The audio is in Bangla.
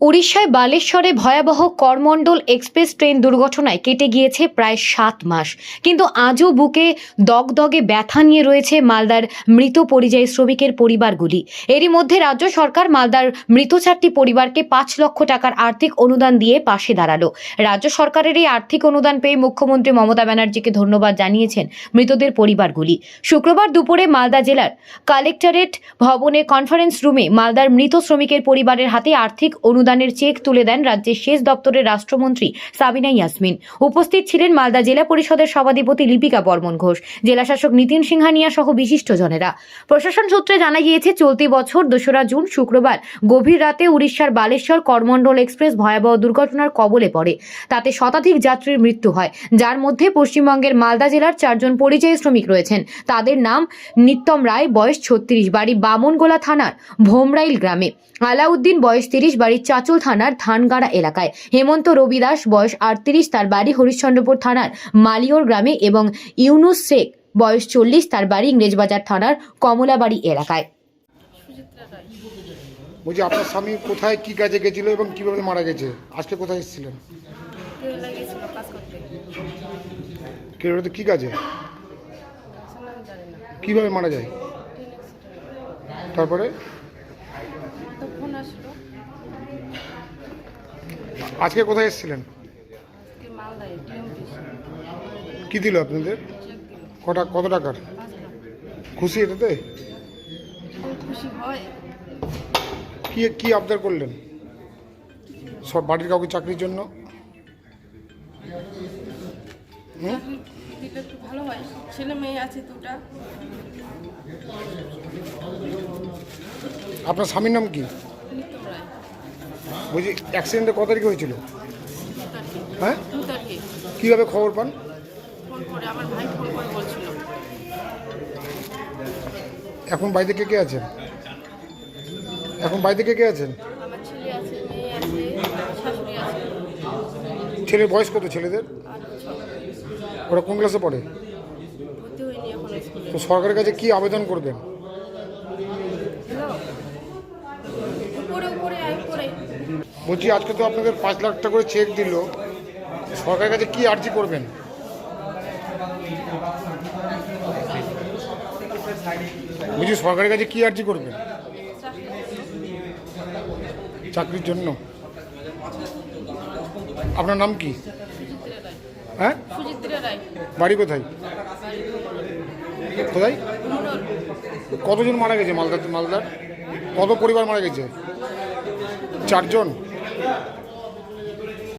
উড়িষ্যায় বালেশ্বরে ভয়াবহ করমণ্ডল এক্সপ্রেস ট্রেন দুর্ঘটনায় কেটে গিয়েছে প্রায় ৭ মাস, কিন্তু আজও বুকে দগদগে ব্যথা নিয়ে রয়েছে মালদার মৃত পরিযায়ী শ্রমিকের পরিবারগুলি। এরই মধ্যে রাজ্য সরকার মালদার মৃত ৪টি পরিবারকে ৫ লক্ষ টাকার আর্থিক অনুদান দিয়ে পাশে দাঁড়ালো। রাজ্য সরকারের এই আর্থিক অনুদান পেয়ে মুখ্যমন্ত্রী মমতা ব্যানার্জিকে ধন্যবাদ জানিয়েছেন মৃতদের পরিবারগুলি। শুক্রবার দুপুরে মালদা জেলার কালেক্টরেট ভবনে কনফারেন্স রুমে মালদার মৃত শ্রমিকের পরিবারের হাতে আর্থিক অনুদানের চেক তুলে দেন রাজ্যের সেচ দপ্তরের রাষ্ট্রমন্ত্রী সাবিনা ইয়াসমিন। উপস্থিত ছিলেন মালদা জেলা পরিষদের সভাধিপতি লিপিকা বর্মন ঘোষ, জেলাশাসক নিতিন সিংহানিয়া সহ বিশিষ্টজনেরা। প্রশাসন সূত্রে জানা গিয়েছে, চলতি বছর ২রা জুন শুক্রবার গভীর রাতে উড়িষ্যার বালেশ্বর করমণ্ডল এক্সপ্রেস ভয়াবহ দুর্ঘটনার কবলে পড়ে। তাতে শতাধিক যাত্রীর মৃত্যু হয়, যার মধ্যে পশ্চিমবঙ্গের মালদা জেলার ৪ জন পরিযায়ী শ্রমিক রয়েছেন। তাদের নাম নিত্যম রায়, বয়স ৩৬, বাড়ি বামনগোলা থানার ভোমরাইল গ্রামে; আলাউদ্দিন, বয়স ৩০, বাড়ি চাচল থানার ধানগাড়া এলাকায়; হেমন্ত রবিদাস, বয়স ৩৮, তার বাড়ি হরিশ্চন্দ্রপুর থানার মালিয়র গ্রামে; এবং ইউনুস শেখ, বয়স ৪০, তার বাড়ি ইংরেজবাজার থানার কমলাবাড়ি এলাকায়। বলছি, আপনার স্বামী কোথায় কি কাজে গেছিল এবং কিভাবে মারা গেছে? আজকে কোথায় এসেছিলেন? কেরলাতে কি কাজে? কিভাবে মারা যায়? তারপরে আজকে কোথায় এসেছিলেন? কি দিল আপনাদের? কত টাকার? খুশি এটাতে? কি আবদার করলেন সব বাড়ির কাউকে চাকরির জন্য? ভালো হয়, ছেলে মেয়ে আছে দুটা। আপনার স্বামীর নাম কি? বলছি, অ্যাক্সিডেন্টে কত তারিখে হয়েছিল? হ্যাঁ, কিভাবে খবর পান? ফোন করে, আমার ভাই ফোন করে বলছিল। এখন বাড়িতে কে আছেন? আমার ছেলে আছে, মেয়ে আছে, শাশুড়ি আছে। ছেলের বয়স কত? ছেলেদের? ওরা কোন ক্লাসে পড়ে? ভর্তি হয়নি এখন স্কুলে। তো সরকারের কাছে কি আবেদন করবেন? বলছি, আজকে তো আপনাদের ৫ লাখ টাকা করে চেক দিল, সরকারের কাছে কি আর্জি করবেন? বলছি, সরকারের কাছে কি আর্জি করবেন? চাকরির জন্য। আপনার নাম কি? হ্যাঁ, বাড়ি কোথায়? কতজন মারা গেছে মালদার? কত পরিবার মারা গেছে? ৪ জন।